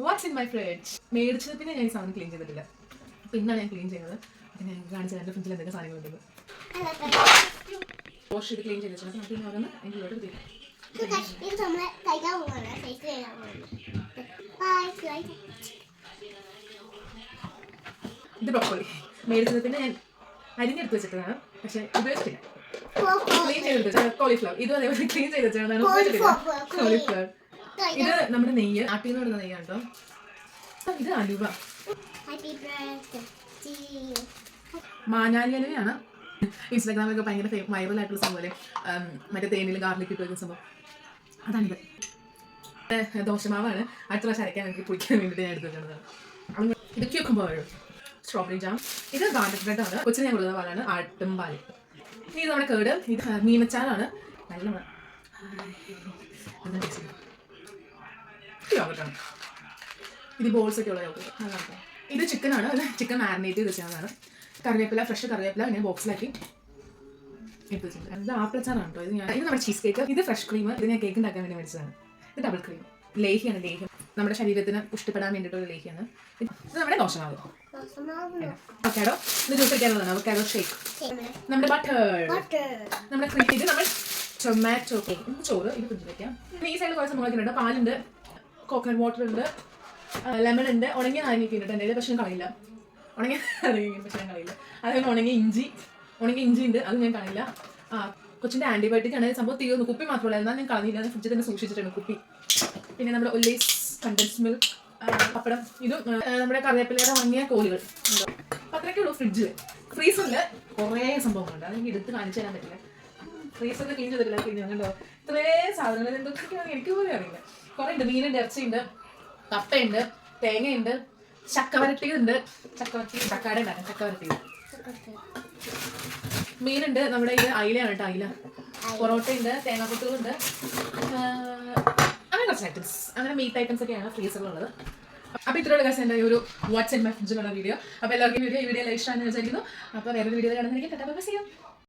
What's in my fridge. മേടിച്ചത് പിന്നെ ഞാൻ ഈ സാധനം ക്ലീൻ ചെയ്തിട്ടില്ല. പിന്നാണ് ഞാൻ ക്ലീൻ ചെയ്യുന്നത്. പിന്നെ ഞാൻ കാണിച്ചത് എൻ്റെ ഫ്രിഡ്ജിൽ എന്തൊക്കെ സാധനങ്ങൾ ഉണ്ടെന്ന്. വാഷ് ചെയ്ത് ക്ലീൻ ചെയ്ത് വെച്ചാൽ നമുക്ക് ഓരോന്ന് അതിൻ്റെ ഉള്ളിലോട്ട് തീരും. ഇത് ബ്രോക്കോളി മേടിച്ചത് പിന്നെ ഞാൻ അരിഞ്ഞെടുത്ത് വെച്ചിട്ടതാണ്, പക്ഷെ ഉപയോഗിച്ചിട്ടില്ല. ക്ലീൻ ചെയ്തെടുത്ത് കോളിഫ്ലവർ, ഇതും അതേപോലെ ക്ലീൻ ചെയ്ത് വെച്ചാണ് ഉപയോഗിച്ചിട്ടില്ല. കോളിഫ്ലവർ ഇത് നമ്മുടെ നെയ്യ്, ആട്ടിൽ നിന്ന് കൊടുക്കുന്ന നെയ്യാണ് കേട്ടോ. ഇത് അലുവ, മാഞ്ഞാലിയലുവയാണ്. ഇൻസ്റ്റാഗ്രാമിലൊക്കെ ഭയങ്കര വൈറലായിട്ടുള്ള സംഭവം അല്ലേ, മറ്റേ തേനിൽ ഗാർലിക് ഇട്ട് വെക്കുന്ന സംഭവം. അതാണിത്. ദോശമാവാണ്. അടുത്ത പ്രാവശ്യം അരയ്ക്കാൻ വേണ്ടി പൊടിക്കാൻ വേണ്ടിയിട്ട് ഞാൻ എടുത്ത് വെക്കുന്നത്. ഇത് ക്യൂക്കംബർ, സ്ട്രോബെറി ജാം. ഇത് ഗാർലിക് ബ്രെഡ് ആണ്. കൊച്ചിന് ഞാൻ കൊടുക്കുന്ന പാലാണ്, ആട്ടും പാല്. ഇത് നമ്മുടെ കേട്. ഇത് മീനച്ചാറാണ്. നല്ല യോഗട്ടാണ്. ഇത് ബോൾസ് ഒക്കെ ഉള്ള യോഗട്ട്. ഇത് ചിക്കനാണ്. ചിക്കൻ മാരിനേറ്റ് ചെയ്ത് വെച്ചതാണ്. കറിവേപ്പില, ഫ്രഷ് കറിവേപ്പില ഇങ്ങനെ ബോക്സിലാക്കി എടുത്ത് വെച്ചിട്ടുണ്ട്. ഇത് ആപ്പിളച്ചാറാണ് കേട്ടോ. ഇത് നമ്മുടെ ചീസ് കേക്ക്. ഇത് ഫ്രഷ് ക്രീം. ഇത് ഞാൻ കേക്ക് ഉണ്ടാക്കാൻ വേണ്ടി മേടിച്ചതാണ്. ഇത് ഡബിൾ ക്രീം. ലേഹിയാണ്. ലേഹ്യം നമ്മുടെ ശരീരത്തിന് പുഷ്ടിപ്പെടാൻ വേണ്ടിയിട്ടുള്ള ലേഹിയാണ്. ഇത് നമ്മുടെ ദോശമാവ്. അവക്കാഡോ. ഇത് ജ്യൂസ് വെക്കാനുള്ളതാണ്. Avocado shake. നമ്മുടെ ബട്ടർ, നമ്മുടെ ക്രീം. ഇത് നമ്മൾ ടൊമാറ്റോ കേക്ക്. ചോറ് ഇത് ഫ്രിഡ്ജിൽ വെക്കാം. ഈ സൈഡിൽ കുറച്ച് സംഭവങ്ങളൊക്കെ ഉണ്ട്. പാലുണ്ട്, കോക്കനട്ട് വാട്ടർ ഉണ്ട്, ലെമൺ ഉണ്ട്, ഉണങ്ങിയ നാരങ്ങയൊക്കെ ഉണ്ട് എൻ്റെ. പക്ഷെ ഞാൻ കളയില്ല. ഉണങ്ങിയ നാരങ്ങ പക്ഷെ ഞാൻ കളയില്ല. അതേപോലെ ഉണങ്ങിയ ഇഞ്ചി ഉണ്ട്, അത് ഞാൻ കളയില്ല. കൊച്ചിൻ്റെ ആൻറ്റിബയോട്ടിക് ആണ്. സംഭവം തീർന്നു. കുപ്പി മാത്രമല്ല, എന്നാൽ ഞാൻ കളഞ്ഞില്ല. ഞാൻ ഫ്രിഡ്ജിൽ തന്നെ സൂക്ഷിച്ചിട്ടുണ്ട് കുപ്പി. പിന്നെ നമ്മുടെ ഒല്ലേസ് കണ്ടൻസ് മിൽക്ക്, പപ്പടം. ഇതും നമ്മുടെ കറിവേപ്പിലയുടെ ഉണങ്ങിയ കോലുകൾ. അത്രയൊക്കെ ഉള്ളൂ ഫ്രിഡ്ജിൽ. ഫ്രീസറിൽ കുറേ സംഭവങ്ങളുണ്ട്. അതെനിക്ക് എടുത്ത് കാണിച്ചു തരാൻ പറ്റില്ല. ഫ്രീസറിൽ ക്ലീൻ ചെയ്തിട്ടില്ല. ക്ലീൻ ചെയ്യുന്നുണ്ടോ? ഇത്രയും സാധനങ്ങൾ എന്തൊക്കെയാണ് എനിക്ക് പോലും അറിയില്ല. കുറേ ഉണ്ട്. മീനുണ്ട്, ഇറച്ചിയുണ്ട്, കപ്പയുണ്ട്, തേങ്ങയുണ്ട്, ചക്കവരട്ടിയുണ്ട്. ചക്കാടെ ഉണ്ടാക്കാം. ചക്കവരട്ടിയത്. മീനുണ്ട്. നമ്മുടെ ഇത് അയിലയാണ് കേട്ടോ. അയില. പൊറോട്ടയുണ്ട്, തേങ്ങാപ്പൊട്ടുകളുണ്ട്, അങ്ങനെ കുറച്ച് ഐറ്റംസ്. അങ്ങനെ മീറ്റ് ഐറ്റംസ് ഒക്കെയാണ് ഫ്രീസറിലുള്ളത്. അപ്പോൾ ഇത്രയുള്ള കാശ് എൻ്റെ ഒരു വാട്ട്സ് ഇൻ മൈ ഫ്രിഡ്ജിലുള്ള വീഡിയോ. അപ്പോൾ എല്ലാവർക്കും ഈ വീഡിയോ ഇഷ്ടമാണെന്ന് വിചാരിക്കുന്നു. അപ്പോൾ വേറൊരു വീഡിയോ കാണുന്നതിലേക്ക് ടാറ്റാ ബൈ ബൈ.